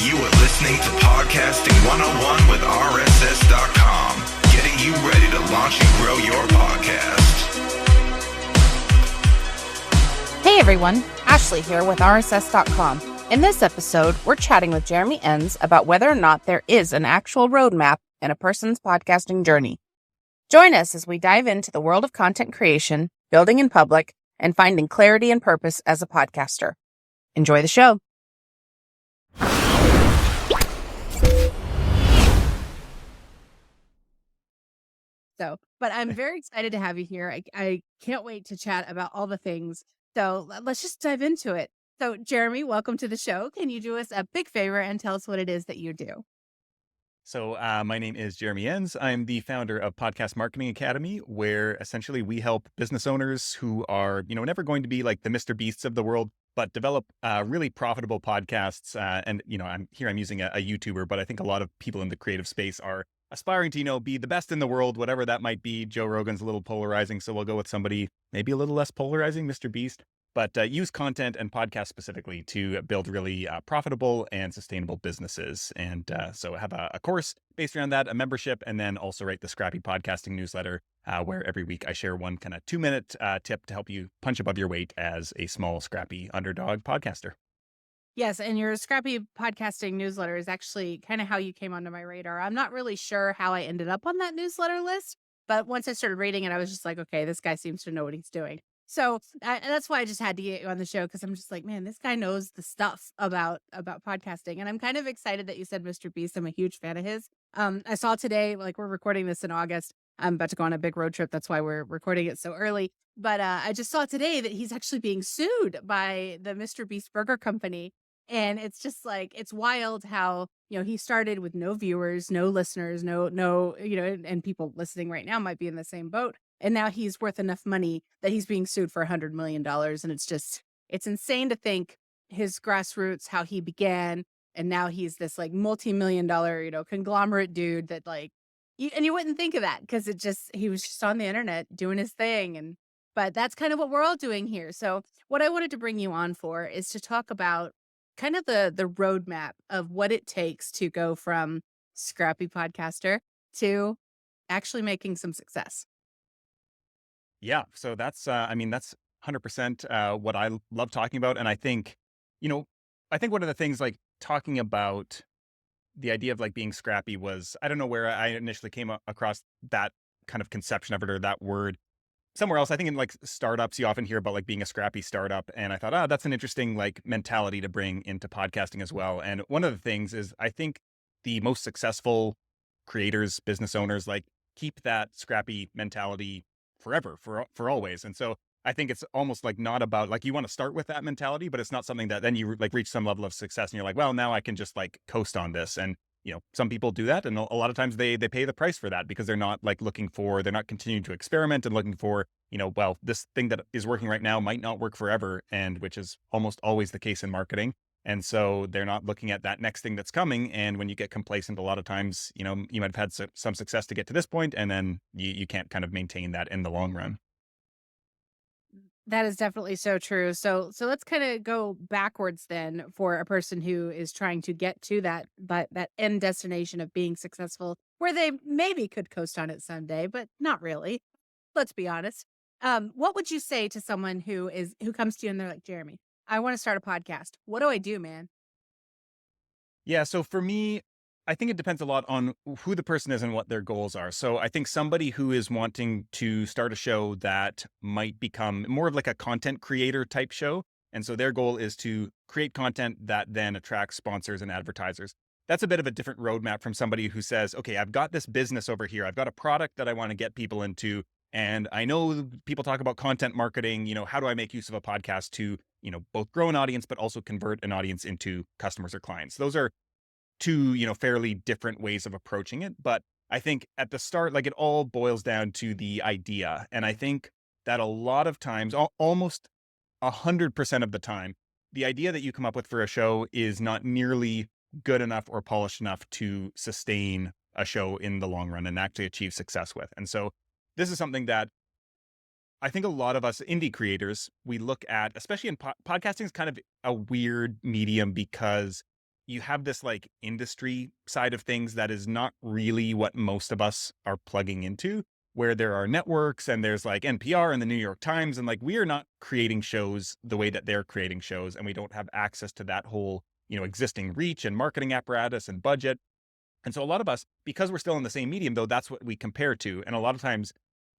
You are listening to Podcasting 101 with RSS.com, getting you ready to launch and grow your podcast. Hey everyone, Ashley here with RSS.com. In this episode, we're chatting with Jeremy Enns about whether or not there is an actual roadmap in a person's podcasting journey. Join us as we dive into the world of content creation, building in public, and finding clarity and purpose as a podcaster. Enjoy the show. But I'm very excited to have you here. I can't wait to chat about all the things. So let's just dive into it. So Jeremy, welcome to the show. Can you do us a big favor and tell us what it is that you do? So my name is Jeremy Enns. I'm the founder of Podcast Marketing Academy, where essentially we help business owners who are, never going to be like the Mr. Beasts of the world, but develop really profitable podcasts. And, I'm using a YouTuber, but I think a lot of people in the creative space are aspiring to, be the best in the world, whatever that might be. Joe Rogan's a little polarizing, so we'll go with somebody maybe a little less polarizing, Mr. Beast. But use content and podcasts specifically to build really profitable and sustainable businesses. And so I have a course based around that, a membership, and then also write the Scrappy Podcasting newsletter, where every week I share one kind of 2-minute tip to help you punch above your weight as a small, scrappy underdog podcaster. Yes, and your Scrappy Podcasting newsletter is actually kind of how you came onto my radar. I'm not really sure how I ended up on that newsletter list, but once I started reading it, I was just like, okay, this guy seems to know what he's doing. So and that's why I just had to get you on the show, because I'm just like, man, this guy knows the stuff about podcasting. And I'm kind of excited that you said Mr. Beast. I'm a huge fan of his. I saw today, like we're recording this in August. I'm about to go on a big road trip. That's why we're recording it so early. But I just saw today that he's actually being sued by the Mr. Beast Burger Company. And it's just like, it's wild how, he started with no viewers, no listeners, no, and people listening right now might be in the same boat. And now he's worth enough money that he's being sued for $100 million. And it's insane to think his grassroots, how he began. And now he's this like multi-million-dollar, conglomerate dude that and you wouldn't think of that because he was just on the internet doing his thing. But that's kind of what we're all doing here. So what I wanted to bring you on for is to talk about kind of the roadmap of what it takes to go from scrappy podcaster to actually making some success. Yeah, so that's 100% what I love talking about. And I think one of the things like talking about the idea of like being scrappy was, I don't know where I initially came across that kind of conception of it or that word somewhere else. I think in like startups, you often hear about like being a scrappy startup. And I thought, that's an interesting like mentality to bring into podcasting as well. And one of the things is I think the most successful creators, business owners, like keep that scrappy mentality forever, for always. And so I think it's almost like not about like you want to start with that mentality, but it's not something that then you like reach some level of success and you're like, well, now I can just like coast on this. And some people do that, and a lot of times they pay the price for that because they're not like they're not continuing to experiment and looking for, well, this thing that is working right now might not work forever, and which is almost always the case in marketing. And so they're not looking at that next thing that's coming. And when you get complacent, a lot of times, you might have had some success to get to this point, and then you can't kind of maintain that in the long run. That is definitely so true. So let's kind of go backwards then for a person who is trying to get to that end destination of being successful, where they maybe could coast on it someday, but not really. Let's be honest. What would you say to someone who comes to you and they're like, Jeremy, I want to start a podcast. What do I do, man? Yeah, so for me, I think it depends a lot on who the person is and what their goals are. So I think somebody who is wanting to start a show that might become more of like a content creator type show. And so their goal is to create content that then attracts sponsors and advertisers. That's a bit of a different roadmap from somebody who says, okay, I've got this business over here. I've got a product that I want to get people into. And I know people talk about content marketing. How do I make use of a podcast to, both grow an audience, but also convert an audience into customers or clients? Those are two, fairly different ways of approaching it. But I think at the start, like it all boils down to the idea. And I think that a lot of times, almost 100% of the time, the idea that you come up with for a show is not nearly good enough or polished enough to sustain a show in the long run and actually achieve success with. And so this is something that I think a lot of us indie creators, we look at, especially in podcasting is kind of a weird medium because you have this like industry side of things that is not really what most of us are plugging into, where there are networks and there's like NPR and the New York Times. And like, we are not creating shows the way that they're creating shows. And we don't have access to that whole, existing reach and marketing apparatus and budget. And so a lot of us, because we're still in the same medium, though, that's what we compare to. And a lot of times,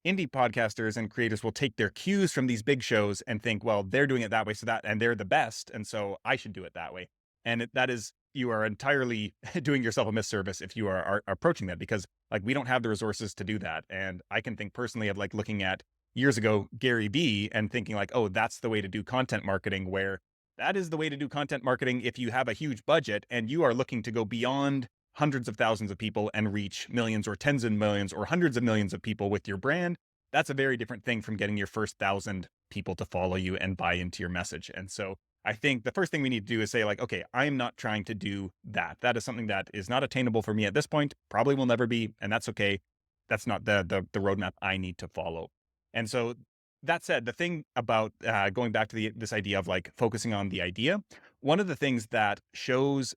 indie podcasters and creators will take their cues from these big shows and think, well, they're doing it that way, so that, and they're the best, and so I should do it that way. And that is, you are entirely doing yourself a misservice if you are approaching that, because like, we don't have the resources to do that. And I can think personally of like looking at years ago Gary Vee and thinking like, oh, that's the way to do content marketing, where that is the way to do content marketing if you have a huge budget and you are looking to go beyond hundreds of thousands of people and reach millions or tens of millions or hundreds of millions of people with your brand. That's a very different thing from getting your first 1,000 people to follow you and buy into your message. And so I think the first thing we need to do is say like, okay, I'm not trying to do that. That is something that is not attainable for me at this point, probably will never be, and that's okay. That's not the roadmap I need to follow. And so that said, the thing about going back to this idea of like focusing on the idea, one of the things that shows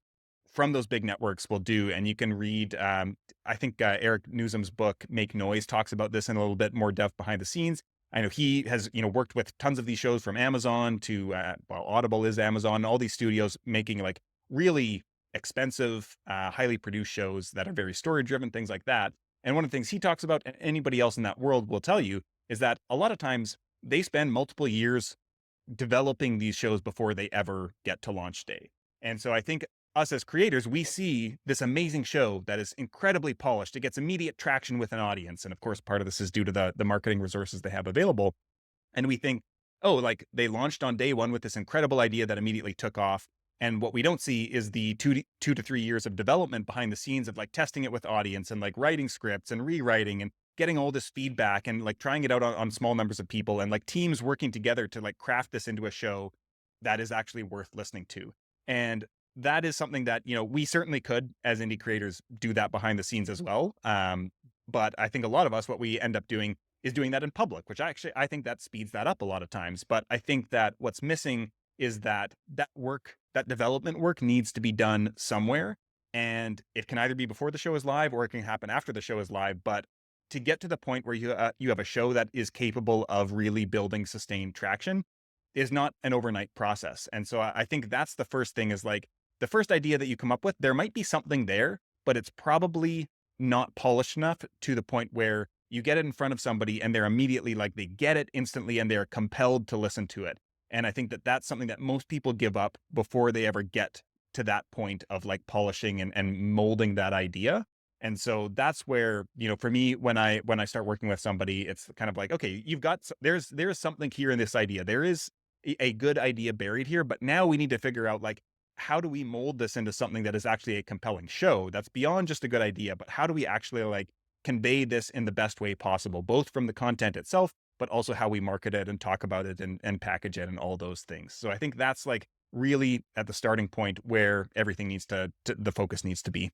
from those big networks will do, and you can read, I think Eric Newsom's book, Make Noise, talks about this in a little bit more depth behind the scenes. I know he has, worked with tons of these shows from Amazon to, Audible is Amazon, all these studios making like really expensive, highly produced shows that are very story driven, things like that. And one of the things he talks about, and anybody else in that world will tell you, is that a lot of times they spend multiple years developing these shows before they ever get to launch day. And so I think us as creators, we see this amazing show that is incredibly polished. It gets immediate traction with an audience. And of course, part of this is due to the marketing resources they have available. And we think, oh, like they launched on day one with this incredible idea that immediately took off. And what we don't see is the two to 3 years of development behind the scenes of like testing it with audience and like writing scripts and rewriting and getting all this feedback and like trying it out on small numbers of people and like teams working together to like craft this into a show that is actually worth listening to. And that is something that, we certainly could as indie creators do that behind the scenes as well. But I think a lot of us, what we end up doing is doing that in public, which I think that speeds that up a lot of times. But I think that what's missing is that that development work needs to be done somewhere. And it can either be before the show is live or it can happen after the show is live. But to get to the point where you have a show that is capable of really building sustained traction is not an overnight process. And so I think that's the first thing, is like the first idea that you come up with, there might be something there, but it's probably not polished enough to the point where you get it in front of somebody and they're immediately like, they get it instantly and they're compelled to listen to it. And I think that that's something that most people give up before they ever get to that point of like polishing and molding that idea. And so that's where, for me, when I start working with somebody, it's kind of like, okay, there's something here in this idea. There is a good idea buried here, but now we need to figure out like, how do we mold this into something that is actually a compelling show that's beyond just a good idea, but how do we actually like convey this in the best way possible, both from the content itself, but also how we market it and talk about it and package it and all those things. So I think that's like really at the starting point where everything needs to the focus needs to be.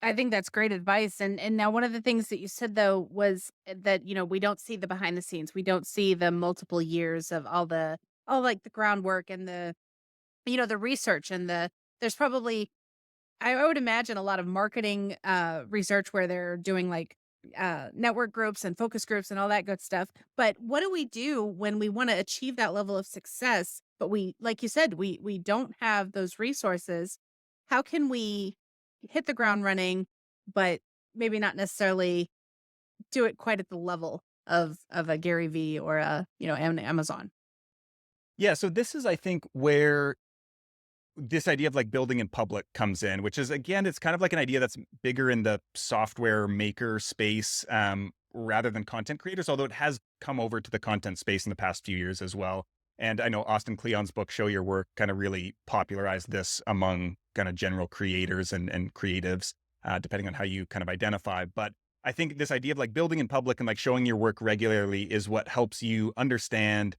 I think that's great advice. And now one of the things that you said though was that, we don't see the behind the scenes. We don't see the multiple years of all like the groundwork and the research and there's probably, I would imagine, a lot of marketing research where they're doing like network groups and focus groups and all that good stuff. But what do we do when we want to achieve that level of success? But we, like you said, we don't have those resources. How can we hit the ground running, but maybe not necessarily do it quite at the level of a Gary Vee or an Amazon? Yeah. So this is, I think, where this idea of like building in public comes in, which is, again, it's kind of like an idea that's bigger in the software maker space, rather than content creators, although it has come over to the content space in the past few years as well. And I know Austin Kleon's book, Show Your Work, kind of really popularized this among kind of general creators and creatives, depending on how you kind of identify. But I think this idea of like building in public and like showing your work regularly is what helps you understand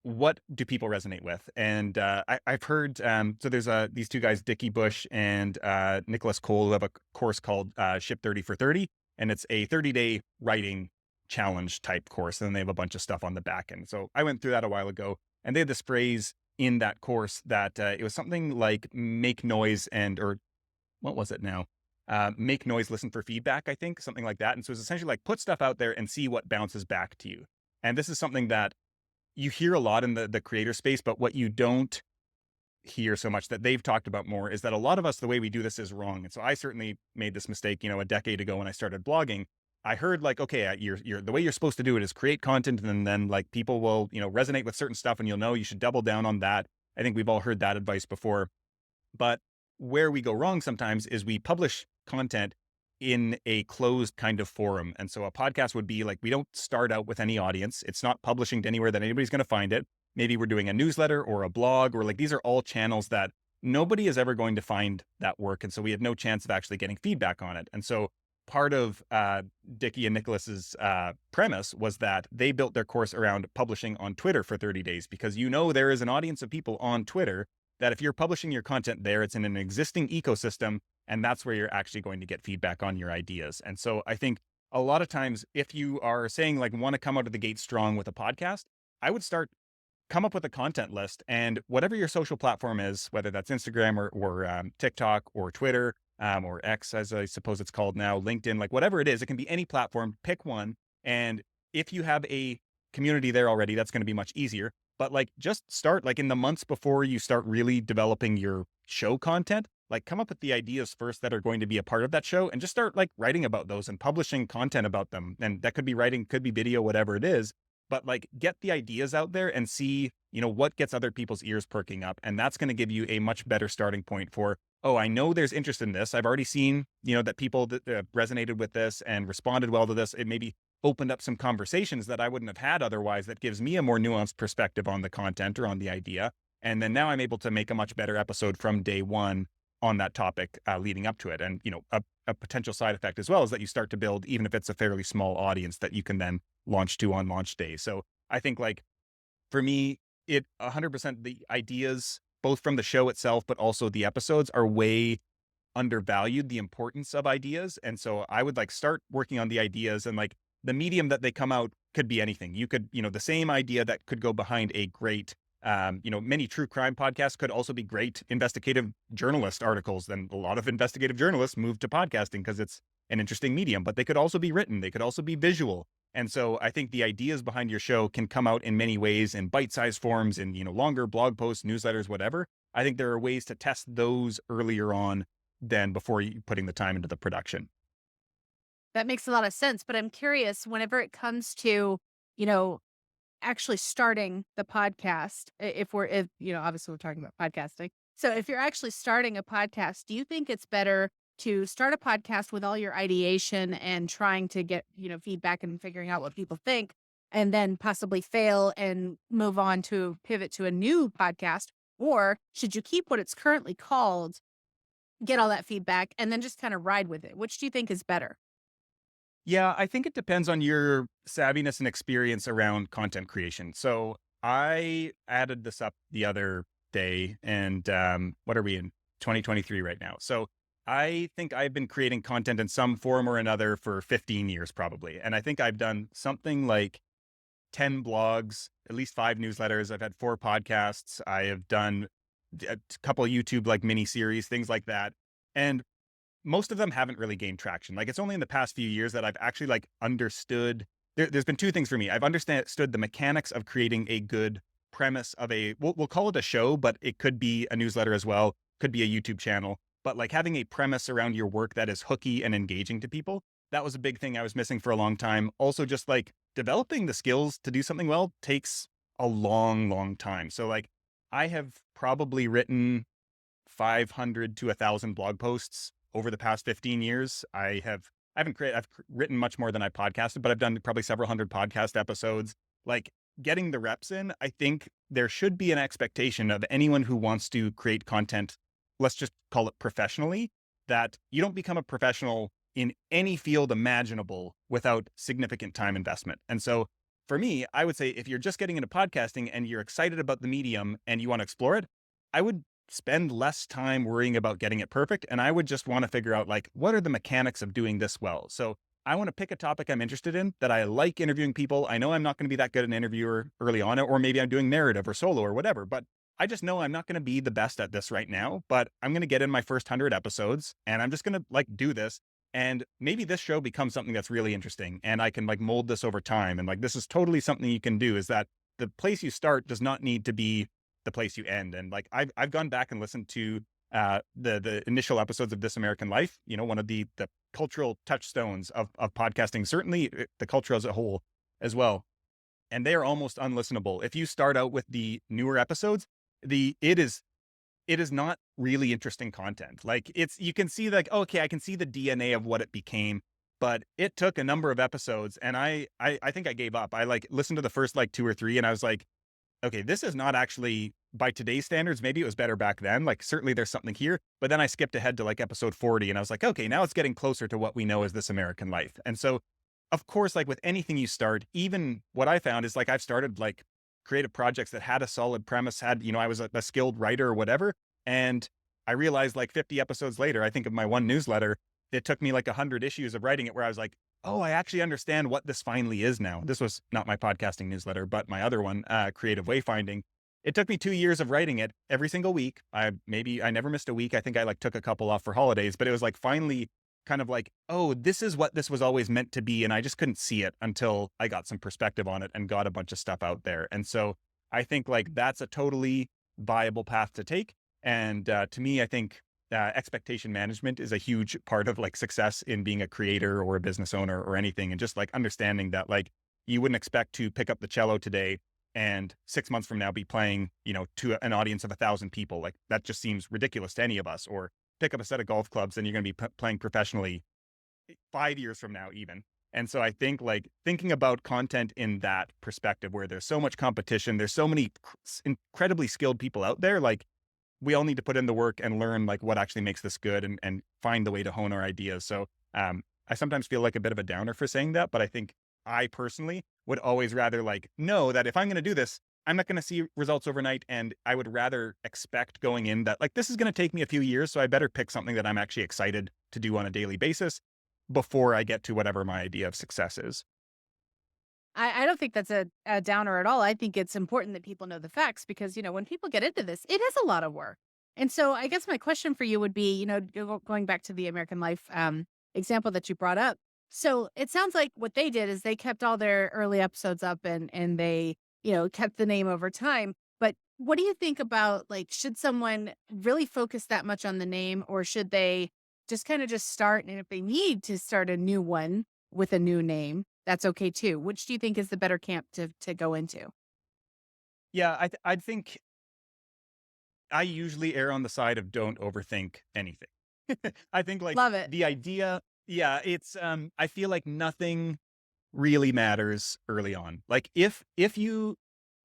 what do people resonate with. And I've heard, so there's these two guys, Dickie Bush and Nicholas Cole, who have a course called Ship 30 for 30. And it's a 30-day writing challenge type course. And then they have a bunch of stuff on the back end. So I went through that a while ago. And they had this phrase, in that course that it was something like make noise or what was it now? Make noise, listen for feedback, I think, something like that. And so it's essentially like put stuff out there and see what bounces back to you. And this is something that you hear a lot in the creator space, but what you don't hear so much that they've talked about more is that a lot of us, the way we do this is wrong. And so I certainly made this mistake, a decade ago when I started blogging. I heard like, okay, you're the way you're supposed to do it is create content, and then like people will, resonate with certain stuff, and you'll know you should double down on that. I think we've all heard that advice before. But where we go wrong sometimes is we publish content in a closed kind of forum. And so a podcast would be like, we don't start out with any audience. It's not publishing to anywhere that anybody's going to find it. Maybe we're doing a newsletter or a blog, or like these are all channels that nobody is ever going to find that work. And so we have no chance of actually getting feedback on it. And so part of Dickie and Nicholas's premise was that they built their course around publishing on Twitter for 30 days, because there is an audience of people on Twitter that if you're publishing your content there, it's in an existing ecosystem, and that's where you're actually going to get feedback on your ideas. And so I think a lot of times, if you are saying like want to come out of the gate strong with a podcast, I would come up with a content list, and whatever your social platform is, whether that's Instagram or TikTok or Twitter or X, as I suppose it's called now, LinkedIn, like whatever it is, it can be any platform, pick one. And if you have a community there already, that's going to be much easier. But like just start like in the months before you start really developing your show content, like come up with the ideas first that are going to be a part of that show, and just start like writing about those and publishing content about them. And that could be writing, could be video, whatever it is. But like get the ideas out there and see, what gets other people's ears perking up. And that's going to give you a much better starting point for, oh, I know there's interest in this. I've already seen, that people that resonated with this and responded well to this. It maybe opened up some conversations that I wouldn't have had otherwise, that gives me a more nuanced perspective on the content or on the idea. And then now I'm able to make a much better episode from day one on that topic leading up to it. And, a potential side effect as well is that you start to build, even if it's a fairly small audience, that you can then launch to on launch day. So I think like for me, 100% the ideas, both from the show itself, but also the episodes, are way undervalued, the importance of ideas. And so I would like start working on the ideas, and like the medium that they come out could be anything. You could, the same idea that could go behind a great, many true crime podcasts could also be great investigative journalist articles. Then a lot of investigative journalists move to podcasting because it's an interesting medium, but they could also be written. They could also be visual. And so I think the ideas behind your show can come out in many ways, in bite-sized forms, in, longer blog posts, newsletters, whatever. I think there are ways to test those earlier on than before you putting the time into the production. That makes a lot of sense. But I'm curious, whenever it comes to, actually starting the podcast, if obviously we're talking about podcasting. So if you're actually starting a podcast, do you think it's better to start a podcast with all your ideation and trying to get, feedback and figuring out what people think, and then possibly fail and move on to pivot to a new podcast? Or should you keep what it's currently called, get all that feedback, and then just kind of ride with it? Which do you think is better? Yeah, I think it depends on your savviness and experience around content creation. So I added this up the other day, and what are we in 2023 right now? So I think I've been creating content in some form or another for 15 years probably. And I think I've done something like 10 blogs, at least 5 newsletters. I've had 4 podcasts. I have done a couple of YouTube like mini series, things like that. And most of them haven't really gained traction. Like it's only in the past few years that I've actually like understood. There's been 2 things for me. I've understood the mechanics of creating a good premise of we'll call it a show, but it could be a newsletter as well, could be a YouTube channel. But like having a premise around your work that is hooky and engaging to people, that was a big thing I was missing for a long time. Also, just like developing the skills to do something well takes a long, long time. So like I have probably written 500 to 1,000 blog posts over the past 15 years. I've written much more than I podcasted, but I've done probably several hundred podcast episodes. Like getting the reps in, I think there should be an expectation of anyone who wants to create content, let's just call it professionally, that you don't become a professional in any field imaginable without significant time investment. And so for me, I would say if you're just getting into podcasting and you're excited about the medium and you want to explore it, I would spend less time worrying about getting it perfect. And I would just want to figure out like, what are the mechanics of doing this well? So I want to pick a topic I'm interested in, that I like interviewing people. I know I'm not going to be that good an interviewer early on, or maybe I'm doing narrative or solo or whatever, but I just know I'm not going to be the best at this right now, but I'm going to get in my first 100 episodes and I'm just going to like do this. And maybe this show becomes something that's really interesting and I can like mold this over time. And like, this is totally something you can do, is that the place you start does not need to be the place you end. And like, I've gone back and listened to the initial episodes of This American Life, you know, one of the cultural touchstones of podcasting, certainly the culture as a whole as well. And they are almost unlistenable. If you start out with the newer episodes, it is not really interesting content. Like you can see like, okay, I can see the DNA of what it became, but it took a number of episodes and I think I gave up. I like listened to the first like 2 or 3 and I was like, okay, this is not actually by today's standards. Maybe it was better back then. Like certainly there's something here, but then I skipped ahead to like episode 40 and I was like, okay, now it's getting closer to what we know as This American Life. And so of course, like with anything you start, even what I found is like, I've started like creative projects that had a solid premise, had, you know, I was a skilled writer or whatever. And I realized like 50 episodes later, I think of my one newsletter, it took me like 100 issues of writing it where I was like, oh, I actually understand what this finally is now. This was not my podcasting newsletter, but my other one, Creative Wayfinding. It took me 2 years of writing it every single week. I never missed a week. I think I like took a couple off for holidays, but it was like finally kind of like, oh, this is what this was always meant to be. And I just couldn't see it until I got some perspective on it and got a bunch of stuff out there. And so I think like that's a totally viable path to take. And to me, I think expectation management is a huge part of like success in being a creator or a business owner or anything. And just like understanding that like you wouldn't expect to pick up the cello today and 6 months from now be playing, you know, to an audience of 1,000 people. Like that just seems ridiculous to any of us. Or pick up a set of golf clubs and you're going to be playing professionally 5 years from now even. And so I think like thinking about content in that perspective where there's so much competition, there's so many incredibly skilled people out there, like we all need to put in the work and learn like what actually makes this good and find the way to hone our ideas. So I sometimes feel like a bit of a downer for saying that, but I think I personally would always rather like know that if I'm going to do this, I'm not going to see results overnight. And I would rather expect going in that like, this is going to take me a few years. So I better pick something that I'm actually excited to do on a daily basis before I get to whatever my idea of success is. I don't think that's a downer at all. I think it's important that people know the facts because, you know, when people get into this, it is a lot of work. And so I guess my question for you would be, you know, going back to the American Life example that you brought up. So it sounds like what they did is they kept all their early episodes up and they, you know, kept the name over time. But what do you think about like, should someone really focus that much on the name or should they just kind of just start? And if they need to start a new one with a new name, that's okay too. Which do you think is the better camp to go into? Yeah, I think I usually err on the side of don't overthink anything. I think like Love it. the idea, yeah, it's I feel like nothing really matters early on. Like if you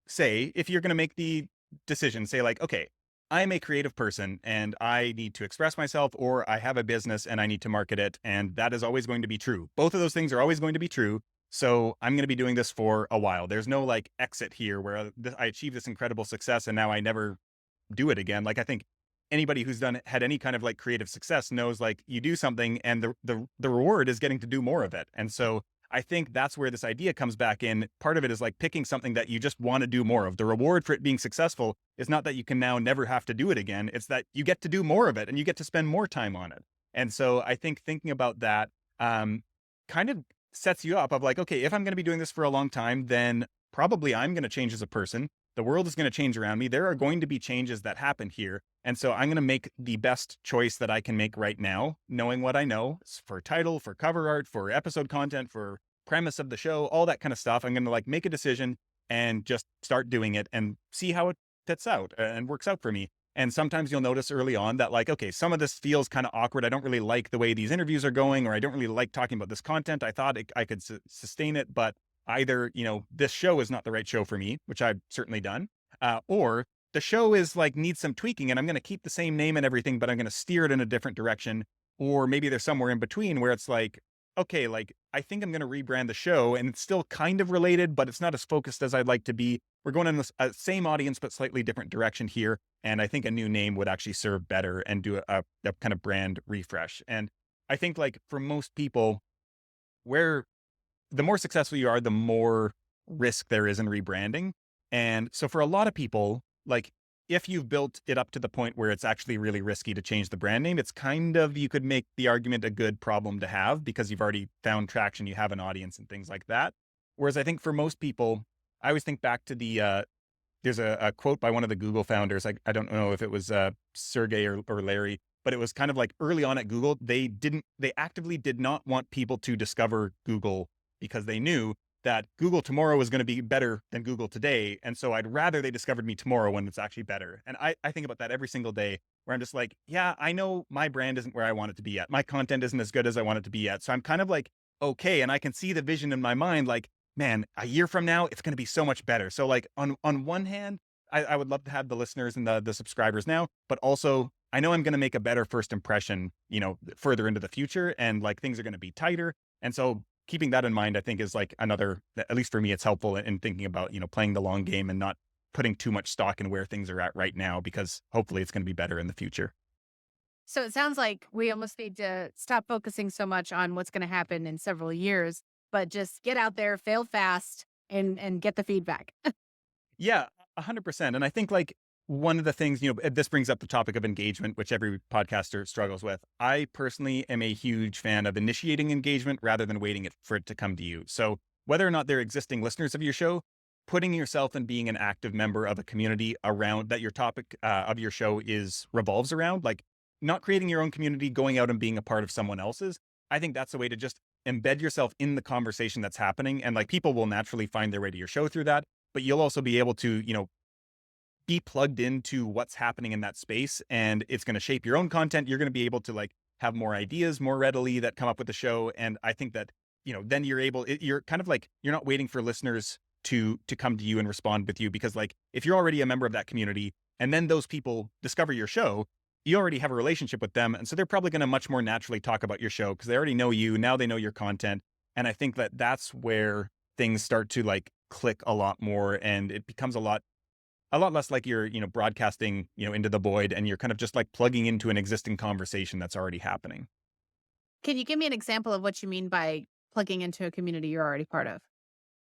say, if you're going to make the decision, say like, okay, I'm a creative person and I need to express myself, or I have a business and I need to market it. And that is always going to be true. Both of those things are always going to be true. So I'm going to be doing this for a while. There's no like exit here where I achieve this incredible success and now I never do it again. Like I think anybody who's had any kind of like creative success knows like you do something and the reward is getting to do more of it. And so I think that's where this idea comes back in. Part of it is like picking something that you just want to do more of. The reward for it being successful is not that you can now never have to do it again. It's that you get to do more of it and you get to spend more time on it. And so I think thinking about that kind of sets you up of like, okay, if I'm going to be doing this for a long time, then probably I'm going to change as a person. The world is going to change around me. There are going to be changes that happen here. And so I'm going to make the best choice that I can make right now, knowing what I know for title, for cover art, for episode content, for premise of the show, all that kind of stuff. I'm going to like make a decision and just start doing it and see how it fits out and works out for me. And sometimes you'll notice early on that like, okay, some of this feels kind of awkward. I don't really like the way these interviews are going, or I don't really like talking about this content. I thought I could sustain it, but either, you know, this show is not the right show for me, which I've certainly done, or the show is like needs some tweaking and I'm going to keep the same name and everything, but I'm going to steer it in a different direction. Or maybe there's somewhere in between where it's like, okay, like I think I'm going to rebrand the show and it's still kind of related, but it's not as focused as I'd like to be. We're going in the same audience, but slightly different direction here. And I think a new name would actually serve better and do a kind of brand refresh. And I think like for most people, where the more successful you are, the more risk there is in rebranding. And so for a lot of people, like if you've built it up to the point where it's actually really risky to change the brand name, it's kind of, you could make the argument a good problem to have because you've already found traction, you have an audience and things like that. Whereas I think for most people, I always think back to there's a quote by one of the Google founders. I don't know if it was Sergey or Larry, but it was kind of like early on at Google, they actively did not want people to discover Google because they knew that Google tomorrow was going to be better than Google today. And so I'd rather they discovered me tomorrow when it's actually better. And I think about that every single day where I'm just like, yeah, I know my brand isn't where I want it to be yet. My content isn't as good as I want it to be yet. So I'm kind of like, okay. And I can see the vision in my mind, like, man, a year from now, it's going to be so much better. So like on one hand, I would love to have the listeners and the subscribers now, but also I know I'm going to make a better first impression, further into the future, and like things are going to be tighter. And so keeping that in mind, I think is like another, at least for me, it's helpful in thinking about, playing the long game and not putting too much stock in where things are at right now, because hopefully it's going to be better in the future. So it sounds like we almost need to stop focusing so much on what's going to happen in several years, but just get out there, fail fast, and get the feedback. Yeah, 100%. And I think like one of the things, this brings up the topic of engagement, which every podcaster struggles with. I personally am a huge fan of initiating engagement rather than waiting for it to come to you. So whether or not they're existing listeners of your show, putting yourself and being an active member of a community around that your topic of your show revolves around, like not creating your own community, going out and being a part of someone else's. I think that's a way to just embed yourself in the conversation that's happening. And like people will naturally find their way to your show through that, but you'll also be able to, be plugged into what's happening in that space, and it's going to shape your own content. You're going to be able to like have more ideas more readily that come up with the show. And I think that, then you're kind of like, you're not waiting for listeners to come to you and respond with you, because like, if you're already a member of that community and then those people discover your show, you already have a relationship with them. And so they're probably going to much more naturally talk about your show because they already know you. Now they know your content. And I think that that's where things start to like click a lot more, and it becomes a lot less like you're, broadcasting, into the void, and you're kind of just like plugging into an existing conversation that's already happening. Can you give me an example of what you mean by plugging into a community you're already part of?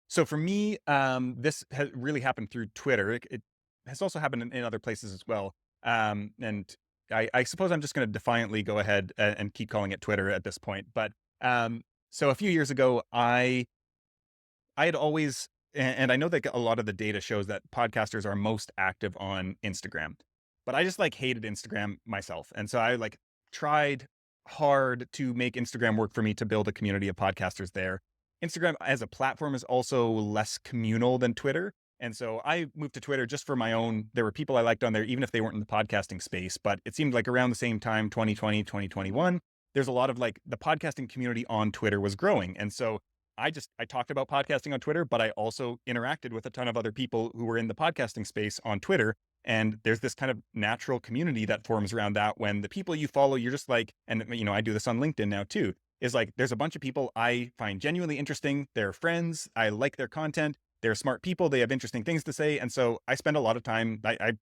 So for me, this has really happened through Twitter. It has also happened in other places as well. And I suppose I'm just going to defiantly go ahead and keep calling it Twitter at this point. But so a few years ago, I had always, and I know that a lot of the data shows that podcasters are most active on Instagram, but I just like hated Instagram myself. And so I like tried hard to make Instagram work for me to build a community of podcasters there. Instagram as a platform is also less communal than Twitter. And so I moved to Twitter just for my own. There were people I liked on there, even if they weren't in the podcasting space. But it seemed like around the same time, 2020, 2021, there's a lot of like the podcasting community on Twitter was growing. And so I talked about podcasting on Twitter, but I also interacted with a ton of other people who were in the podcasting space on Twitter. And there's this kind of natural community that forms around that when the people you follow, you're just like, and I do this on LinkedIn now too, is like, there's a bunch of people I find genuinely interesting. They're friends. I like their content. They're smart people. They have interesting things to say. And so I spend a lot of time, I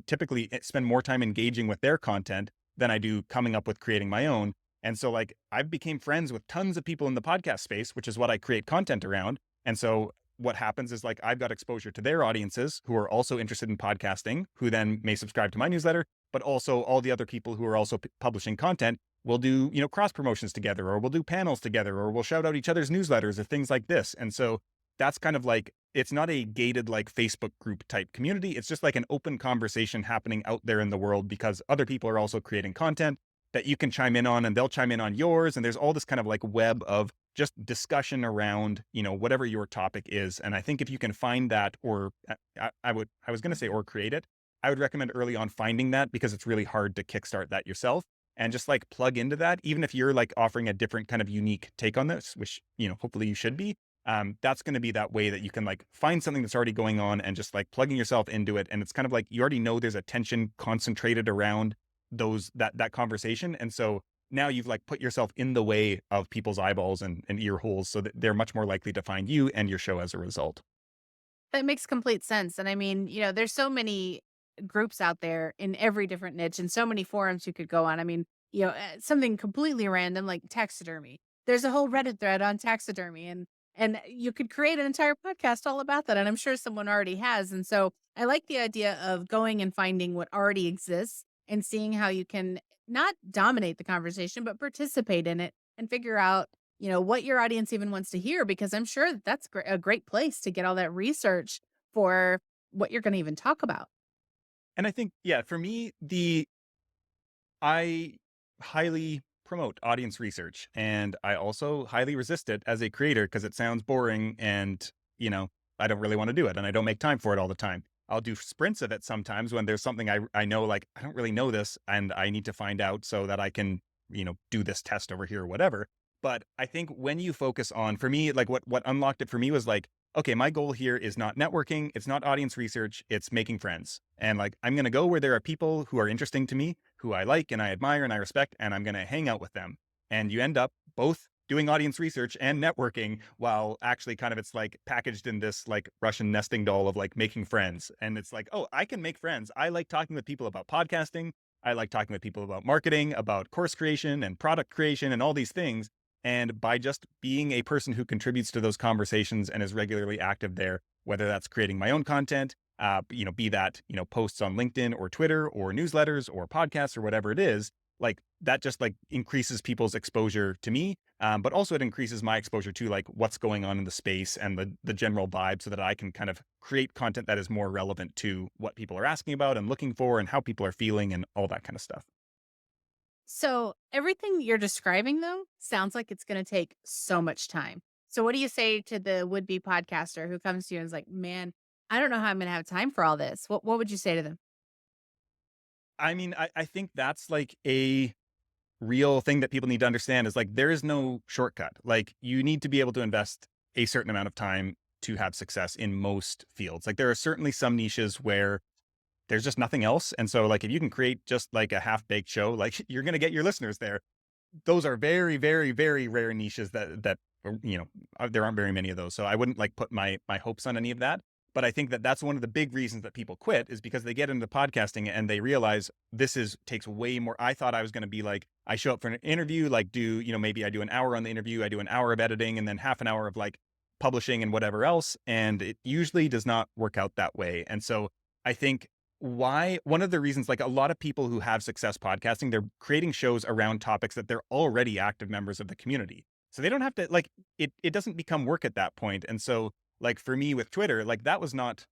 typically spend more time engaging with their content than I do coming up with creating my own. And so like I've became friends with tons of people in the podcast space, which is what I create content around. And so what happens is like I've got exposure to their audiences who are also interested in podcasting, who then may subscribe to my newsletter, but also all the other people who are also publishing content will do, cross promotions together, or we'll do panels together, or we'll shout out each other's newsletters or things like this. And so that's kind of like, it's not a gated like Facebook group type community. It's just like an open conversation happening out there in the world because other people are also creating content that you can chime in on, and they'll chime in on yours. And there's all this kind of like web of just discussion around, whatever your topic is. And I think if you can find that, or I was going to say, or create it, I would recommend early on finding that, because it's really hard to kickstart that yourself, and just like plug into that. Even if you're like offering a different kind of unique take on this, which, hopefully you should be, that's going to be that way that you can like find something that's already going on and just like plugging yourself into it. And it's kind of like, you already know there's attention concentrated around that conversation. And so now you've like put yourself in the way of people's eyeballs and ear holes, so that they're much more likely to find you and your show as a result. That makes complete sense. And I mean, there's so many groups out there in every different niche and so many forums you could go on. I mean, something completely random like taxidermy. There's a whole Reddit thread on taxidermy, and And you could create an entire podcast all about that. And I'm sure someone already has. And so I like the idea of going and finding what already exists and seeing how you can not dominate the conversation, but participate in it and figure out, what your audience even wants to hear, because I'm sure that that's a great place to get all that research for what you're going to even talk about. And I think, yeah, for me, I highly promote audience research, and I also highly resist it as a creator because it sounds boring and, I don't really want to do it and I don't make time for it all the time. I'll do sprints of it sometimes when there's something I know, like, I don't really know this and I need to find out so that I can, do this test over here or whatever. But I think when you focus on, for me, like what unlocked it for me was like, okay, my goal here is not networking, it's not audience research, it's making friends. And like, I'm going to go where there are people who are interesting to me, who I like and I admire and I respect, and I'm going to hang out with them. And you end up both doing audience research and networking while actually kind of it's like packaged in this like Russian nesting doll of like making friends. And it's like, oh, I can make friends. I like talking with people about podcasting. I like talking with people about marketing, about course creation and product creation and all these things. And by just being a person who contributes to those conversations and is regularly active there, whether that's creating my own content, be that, posts on LinkedIn or Twitter or newsletters or podcasts or whatever it is, like that just like increases people's exposure to me. But also it increases my exposure to like what's going on in the space and the general vibe so that I can kind of create content that is more relevant to what people are asking about and looking for and how people are feeling and all that kind of stuff. So everything you're describing, though, sounds like it's going to take so much time. So what do you say to the would-be podcaster who comes to you and is like, man, I don't know how I'm going to have time for all this. What would you say to them? I mean, I think that's like a real thing that people need to understand is like there is no shortcut. Like you need to be able to invest a certain amount of time to have success in most fields. Like there are certainly some niches where there's just nothing else. And so like if you can create just like a half-baked show, like you're going to get your listeners there. Those are very, very, very rare niches there aren't very many of those. So I wouldn't like put my hopes on any of that. But I think that that's one of the big reasons that people quit is because they get into podcasting and they realize takes way more. I thought I was going to be like, I show up for an interview, like maybe I do an hour on the interview, I do an hour of editing and then half an hour of like publishing and whatever else. And it usually does not work out that way. And so I think one of the reasons, like a lot of people who have success podcasting, they're creating shows around topics that they're already active members of the community. So they don't have to like it doesn't become work at that point. And so like for me with Twitter, like that was not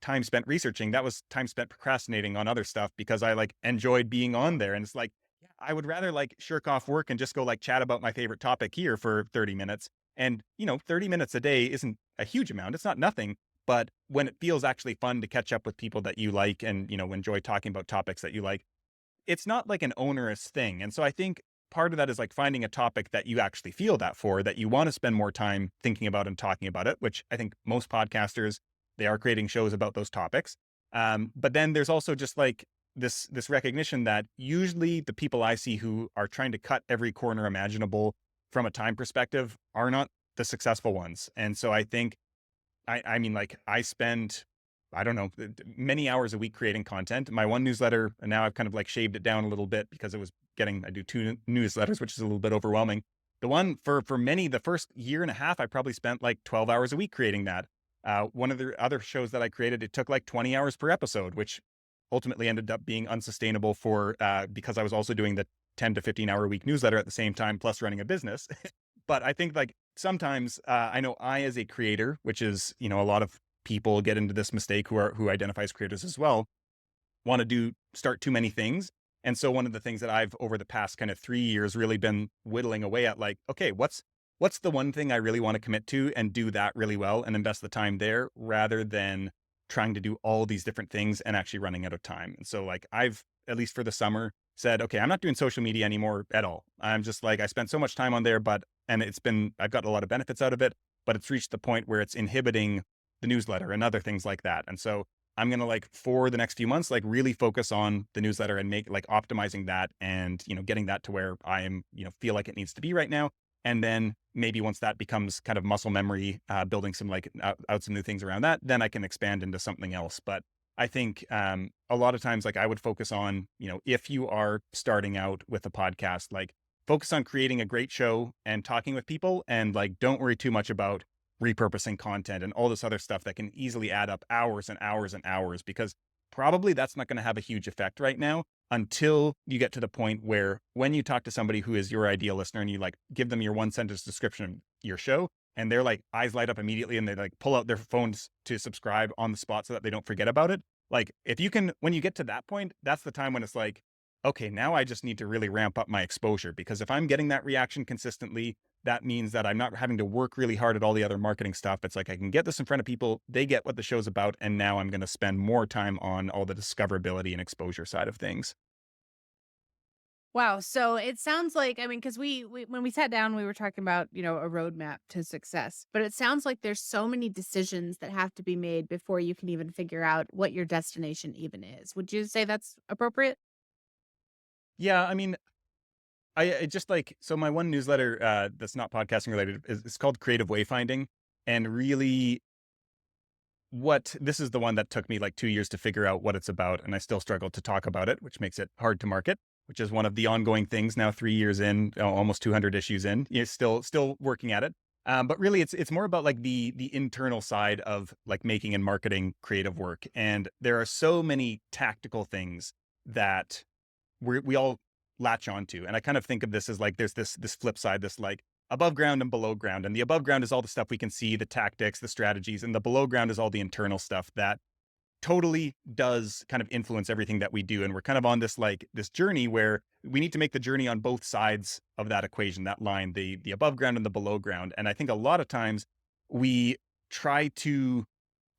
time spent researching. That was time spent procrastinating on other stuff because I like enjoyed being on there. And it's like, I would rather like shirk off work and just go like chat about my favorite topic here for 30 minutes. And, 30 minutes a day isn't a huge amount. It's not nothing. But when it feels actually fun to catch up with people that you like and, enjoy talking about topics that you like, it's not like an onerous thing. And so I think part of that is like finding a topic that you actually feel that for, that you want to spend more time thinking about and talking about it, which I think most podcasters, they are creating shows about those topics. But then there's also just like this recognition that usually the people I see who are trying to cut every corner imaginable from a time perspective are not the successful ones. And so I think I mean, like I spend, I don't know, many hours a week creating content. My one newsletter, and now I've kind of like shaved it down a little bit because I do two newsletters, which is a little bit overwhelming. The one for many, the first year and a half, I probably spent like 12 hours a week creating that. One of the other shows that I created, it took like 20 hours per episode, which ultimately ended up being unsustainable because I was also doing the 10 to 15 hour a week newsletter at the same time, plus running a business. But I think like sometimes I know I, as a creator, which is, a lot of people get into this mistake who identify as creators as well, want to start too many things. And so one of the things that I've over the past kind of 3 years really been whittling away at, like, okay, what's the one thing I really want to commit to and do that really well and invest the time there rather than trying to do all these different things and actually running out of time. And so like I've, at least for the summer, said, okay, I'm not doing social media anymore at all. I'm just like, I spent so much time on there, and I've gotten a lot of benefits out of it, but it's reached the point where it's inhibiting the newsletter and other things like that. And so I'm going to like, for the next few months, like really focus on the newsletter and make like optimizing that and, getting that to where I am, feel like it needs to be right now. And then maybe once that becomes kind of muscle memory, building some like out some new things around that, then I can expand into something else. But I think a lot of times, like I would focus on, if you are starting out with a podcast, like focus on creating a great show and talking with people, and like don't worry too much about repurposing content and all this other stuff that can easily add up hours and hours and hours, because probably that's not going to have a huge effect right now until you get to the point where when you talk to somebody who is your ideal listener and you like give them your one sentence description of your show and their like eyes light up immediately and they like pull out their phones to subscribe on the spot so that they don't forget about it. Like if you can, when you get to that point, that's the time when it's like, okay, now I just need to really ramp up my exposure, because if I'm getting that reaction consistently, that means that I'm not having to work really hard at all the other marketing stuff. It's like I can get this in front of people, they get what the show's about, and now I'm going to spend more time on all the discoverability and exposure side of things. Wow. So it sounds like, I mean, because we when we sat down, we were talking about, a roadmap to success. But it sounds like there's so many decisions that have to be made before you can even figure out what your destination even is. Would you say that's appropriate? Yeah, I mean, I just like, so my one newsletter that's not podcasting related is it's called Creative Wayfinding. And really, what this is the one that took me like 2 years to figure out what it's about, and I still struggle to talk about it, which makes it hard to market, which is one of the ongoing things now. 3 years in, almost 200 issues in, you're still working at it. But really, it's more about like the internal side of like making and marketing creative work, and there are so many tactical things that we all latch onto. And I kind of think of this as like there's this flip side, this like above ground and below ground. And the above ground is all the stuff we can see, the tactics, the strategies, and the below ground is all the internal stuff that totally does kind of influence everything that we do. And we're kind of on this like this journey where we need to make the journey on both sides of that equation, that line, the above ground and the below ground. And I think a lot of times we try to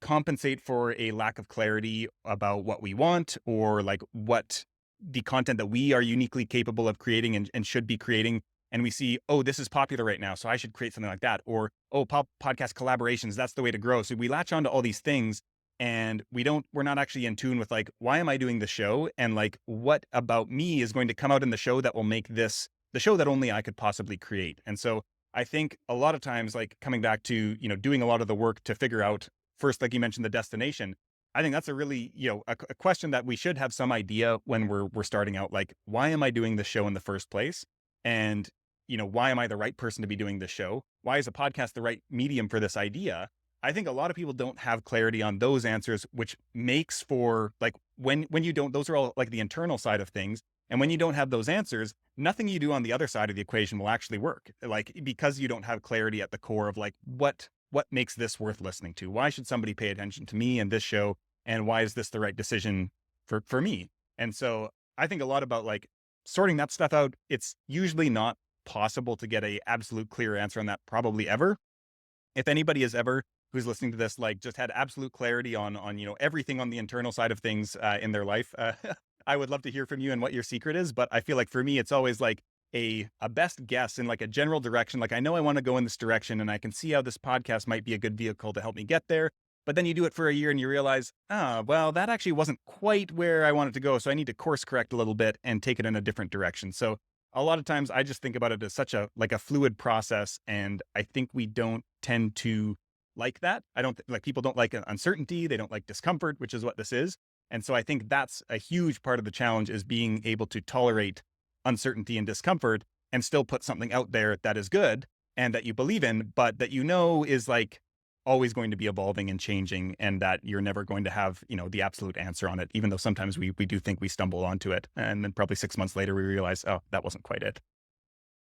compensate for a lack of clarity about what we want, or like what the content that we are uniquely capable of creating and should be creating. And we see, oh, this is popular right now, so I should create something like that. Or, oh, podcast collaborations, that's the way to grow. So we latch onto all these things, and we're not actually in tune with like, why am I doing the show? And like, what about me is going to come out in the show that will make this the show that only I could possibly create? And so I think a lot of times, like coming back to, doing a lot of the work to figure out first, like you mentioned, the destination. I think that's a really, a question that we should have some idea when we're starting out. Like, why am I doing this show in the first place? And, why am I the right person to be doing this show? Why is a podcast the right medium for this idea? I think a lot of people don't have clarity on those answers, which makes for like when you don't, those are all like the internal side of things. And when you don't have those answers, nothing you do on the other side of the equation will actually work. Like, because you don't have clarity at the core of like, what makes this worth listening to? Why should somebody pay attention to me and this show? And why is this the right decision for me? And so I think a lot about like sorting that stuff out. It's usually not possible to get a absolute clear answer on that, probably ever. If anybody has ever, who's listening to this, like just had absolute clarity on everything on the internal side of things in their life, I would love to hear from you and what your secret is. But I feel like for me, it's always like a best guess in like a general direction. Like I know I want to go in this direction, and I can see how this podcast might be a good vehicle to help me get there. But then you do it for a year and you realize, well, that actually wasn't quite where I wanted to go. So I need to course correct a little bit and take it in a different direction. So a lot of times I just think about it as such a fluid process. And I think we don't tend to like that. I don't like people don't like uncertainty. They don't like discomfort, which is what this is. And so I think that's a huge part of the challenge, is being able to tolerate uncertainty and discomfort and still put something out there that is good and that you believe in, but that is like always going to be evolving and changing, and that you're never going to have, the absolute answer on it, even though sometimes we do think we stumble onto it. And then probably 6 months later, we realize, oh, that wasn't quite it.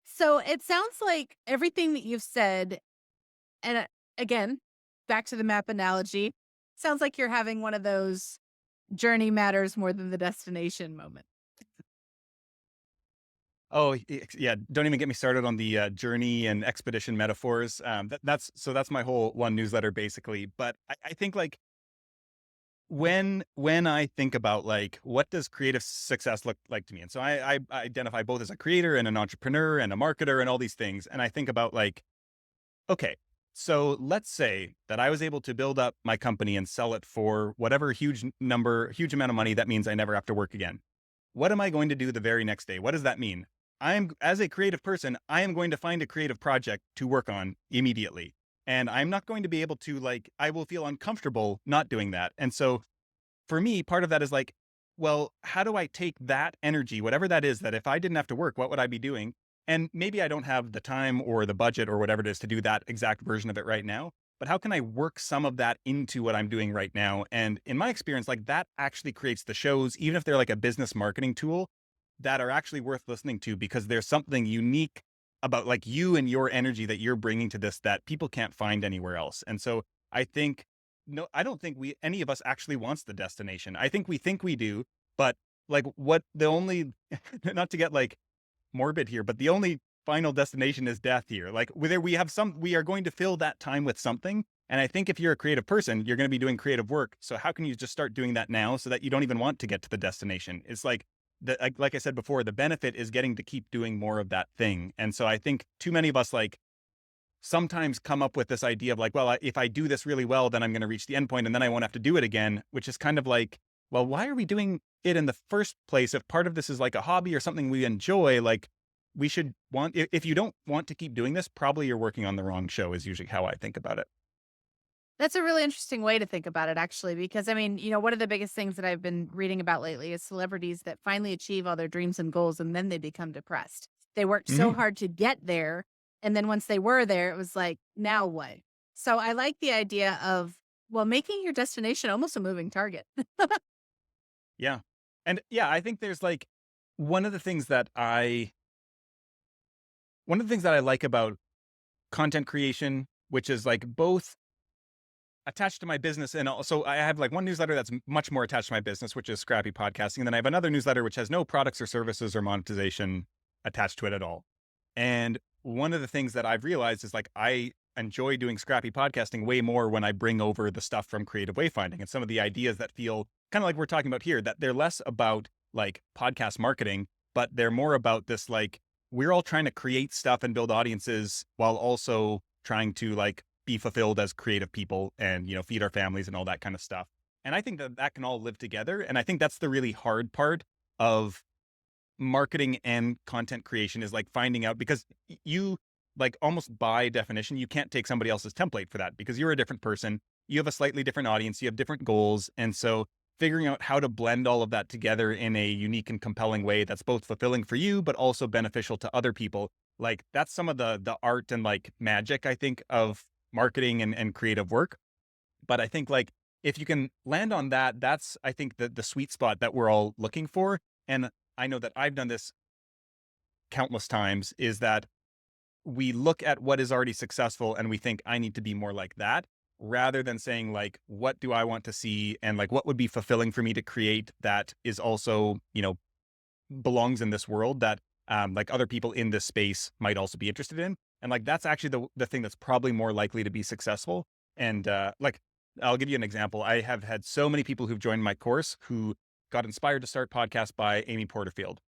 So it sounds like everything that you've said, and again, back to the map analogy, sounds like you're having one of those journey matters more than the destination moment. Oh, yeah. Don't even get me started on the journey and expedition metaphors. That's my whole one newsletter basically. But I think like when I think about like, what does creative success look like to me? And so I identify both as a creator and an entrepreneur and a marketer and all these things. And I think about like, okay, so let's say that I was able to build up my company and sell it for whatever huge amount of money. That means I never have to work again. What am I going to do the very next day? What does that mean? As a creative person, I am going to find a creative project to work on immediately. And I'm not going to be able to I will feel uncomfortable not doing that. And so for me, part of that is like, well, how do I take that energy, whatever that is, that if I didn't have to work, what would I be doing? And maybe I don't have the time or the budget or whatever it is to do that exact version of it right now. but how can I work some of that into what I'm doing right now? And in my experience, like that actually creates the shows, even if they're like a business marketing tool, that are actually worth listening to, because there's something unique about like you and your energy that you're bringing to this that people can't find anywhere else. And so I think, no, I don't think any of us actually wants the destination. I think we do, but like what the only, not to get like morbid here, but the only final destination is death here. Like whether we are going to fill that time with something. And I think if you're a creative person, you're going to be doing creative work. So how can you just start doing that now so that you don't even want to get to the destination? It's like like I said before, the benefit is getting to keep doing more of that thing. And so I think too many of us like sometimes come up with this idea of like, well, if I do this really well, then I'm going to reach the end point and then I won't have to do it again, which is kind of like, well, why are we doing it in the first place? If part of this is like a hobby or something we enjoy, like we should if you don't want to keep doing this, probably you're working on the wrong show is usually how I think about it. That's a really interesting way to think about it, actually, because I mean, one of the biggest things that I've been reading about lately is celebrities that finally achieve all their dreams and goals and then they become depressed. They worked so Mhm. hard to get there. And then once they were there, it was like, now what? So I like the idea of, well, making your destination almost a moving target. Yeah. And yeah, I think there's like one of the things that I one of the things that I like about content creation, which is like both attached to my business. And also I have like one newsletter that's much more attached to my business, which is Scrappy Podcasting. And then I have another newsletter, which has no products or services or monetization attached to it at all. And one of the things that I've realized is like, I enjoy doing Scrappy Podcasting way more when I bring over the stuff from Creative Wayfinding and some of the ideas that feel kind of like we're talking about here, that they're less about like podcast marketing, but they're more about this, like, we're all trying to create stuff and build audiences while also trying to like be fulfilled as creative people and, feed our families and all that kind of stuff. And I think that that can all live together. And I think that's the really hard part of marketing and content creation, is like finding out, because you, like, almost by definition, you can't take somebody else's template for that because you're a different person. You have a slightly different audience, you have different goals. And so figuring out how to blend all of that together in a unique and compelling way that's both fulfilling for you, but also beneficial to other people. Like that's some of the art and like magic, I think, of marketing and creative work. But I think like if you can land on that, that's, I think, the sweet spot that we're all looking for. And I know that I've done this countless times, is that we look at what is already successful and we think I need to be more like that, rather than saying like, what do I want to see? And like, what would be fulfilling for me to create that is also, belongs in this world that like other people in this space might also be interested in. And like, that's actually the thing that's probably more likely to be successful. And like, I'll give you an example. I have had so many people who've joined my course who got inspired to start podcasts by Amy Porterfield.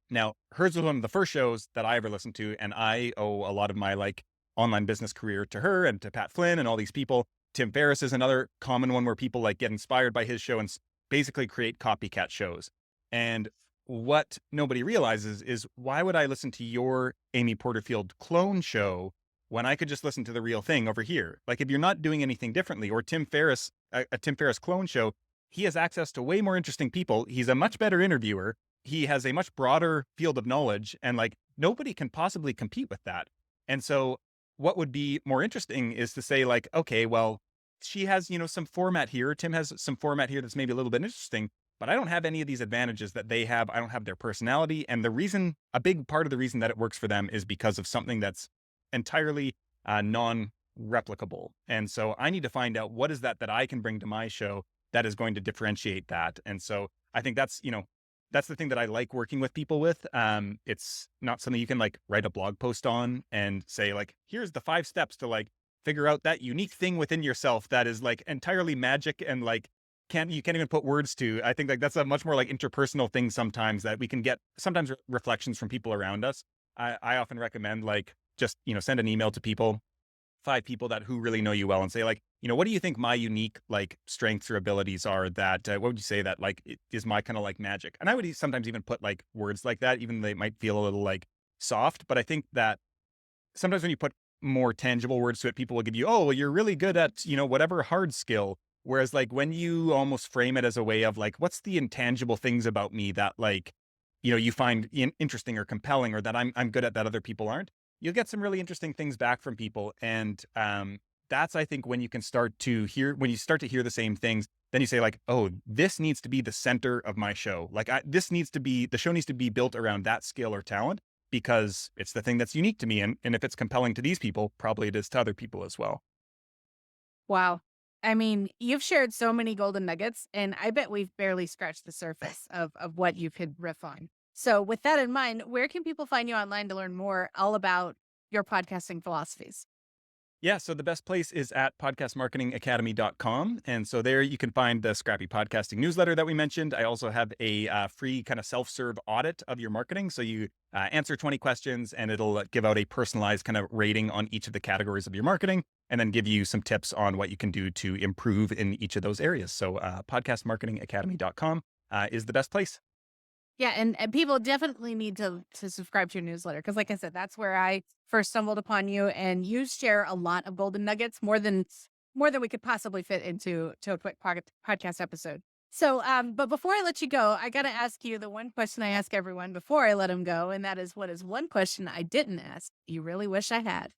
Now, hers was one of the first shows that I ever listened to, and I owe a lot of my like online business career to her and to Pat Flynn and all these people. Tim Ferriss is another common one where people like get inspired by his show and basically create copycat shows. And what nobody realizes is, why would I listen to your Amy Porterfield clone show when I could just listen to the real thing over here? Like, if you're not doing anything differently, or Tim Ferriss, a Tim Ferriss clone show, he has access to way more interesting people. He's a much better interviewer. He has a much broader field of knowledge, and like nobody can possibly compete with that. And so what would be more interesting is to say like, okay, well, she has, some format here. Tim has some format here that's maybe a little bit interesting, but I don't have any of these advantages that they have. I don't have their personality. And a big part of the reason that it works for them is because of something that's entirely non-replicable. And so I need to find out what is that I can bring to my show that is going to differentiate that. And so I think that's the thing that I like working with people with. It's not something you can like write a blog post on and say like, here's the 5 steps to like figure out that unique thing within yourself that is like entirely magic and like you can't even put words to. I think like that's a much more like interpersonal thing sometimes, that we can get sometimes reflections from people around us. I often recommend like just, send an email to people, 5 people who really know you well, and say like, what do you think my unique like strengths or abilities are that, what would you say that like it is my kind of like magic? And I would sometimes even put like words like that, even though they might feel a little like soft. But I think that sometimes when you put more tangible words to it, people will give you, oh, well, you're really good at, whatever hard skill. Whereas like when you almost frame it as a way of like, what's the intangible things about me that like, you find interesting or compelling, or that I'm good at that other people aren't, you'll get some really interesting things back from people. And that's, I think, when you start to hear the same things, then you say like, oh, this needs to be the center of my show. Like the show needs to be built around that skill or talent because it's the thing that's unique to me. And if it's compelling to these people, probably it is to other people as well. Wow. I mean, you've shared so many golden nuggets, and I bet we've barely scratched the surface of what you could riff on. So with that in mind, where can people find you online to learn more all about your podcasting philosophies? Yeah, so the best place is at podcastmarketingacademy.com. And so there you can find the Scrappy Podcasting newsletter that we mentioned. I also have a free kind of self-serve audit of your marketing. So you answer 20 questions and it'll give out a personalized kind of rating on each of the categories of your marketing and then give you some tips on what you can do to improve in each of those areas. So podcastmarketingacademy.com is the best place. Yeah, and people definitely need to subscribe to your newsletter because, like I said, that's where I first stumbled upon you, and you share a lot of golden nuggets, more than we could possibly fit into a quick podcast episode. So, but before I let you go, I got to ask you the one question I ask everyone before I let them go, and that is, what is one question I didn't ask you really wish I had?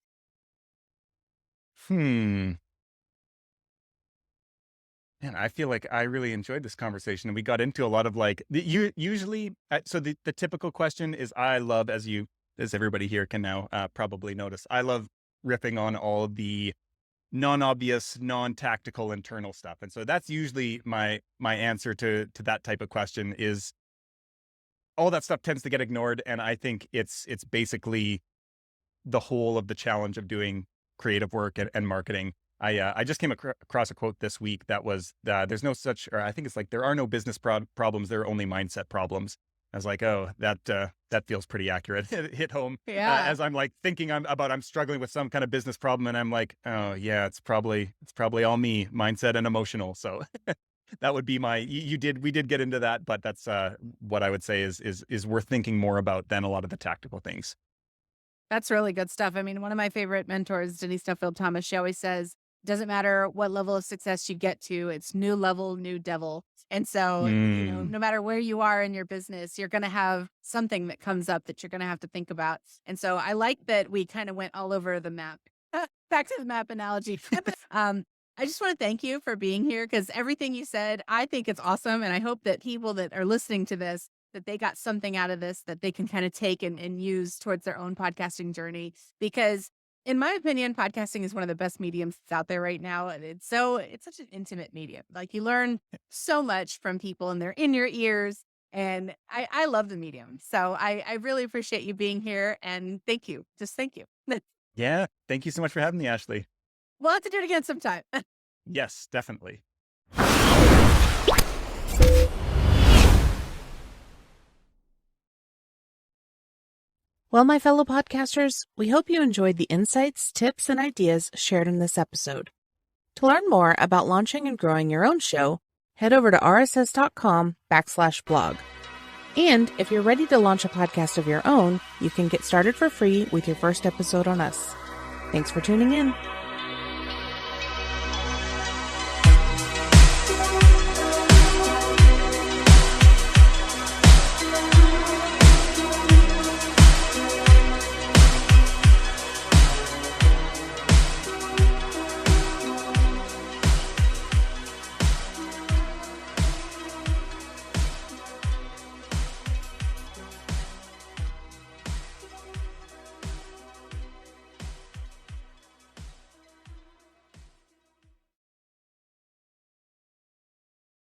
Man, I feel like I really enjoyed this conversation, and we got into a lot of like usually. So the typical question is, I love, as everybody here can now probably notice, I love riffing on all the non-obvious, non-tactical internal stuff, and so that's usually my answer to that type of question. Is all that stuff tends to get ignored, and I think it's basically the whole of the challenge of doing creative work and marketing. I just came across a quote this week that was, there's no such, or I think it's like, there are no business problems, there are only mindset problems. I was like, oh, that feels pretty accurate. It hit home. Yeah. As I'm like thinking I'm struggling with some kind of business problem, and I'm like, oh yeah, it's probably all me, mindset and emotional. So that would be we did get into that, but that's what I would say is worth thinking more about than a lot of the tactical things. That's really good stuff. I mean, one of my favorite mentors, Denise Duffield Thomas, she always says, doesn't matter what level of success you get to, it's new level, new devil. And so, no matter where you are in your business, you're going to have something that comes up that you're going to have to think about. And so I like that we kind of went all over the map. Back to the map analogy. I just want to thank you for being here, because everything you said, I think it's awesome. And I hope that people that are listening to this, that they got something out of this that they can kind of take and use towards their own podcasting journey. Because in my opinion, podcasting is one of the best mediums out there right now. And it's such an intimate medium. Like, you learn so much from people and they're in your ears. And I love the medium. So I really appreciate you being here, and thank you. Just thank you. Yeah. Thank you so much for having me, Ashley. We'll have to do it again sometime. Yes, definitely. Well, my fellow podcasters, we hope you enjoyed the insights, tips, and ideas shared in this episode. To learn more about launching and growing your own show, head over to rss.com/blog. And if you're ready to launch a podcast of your own, you can get started for free with your first episode on us. Thanks for tuning in.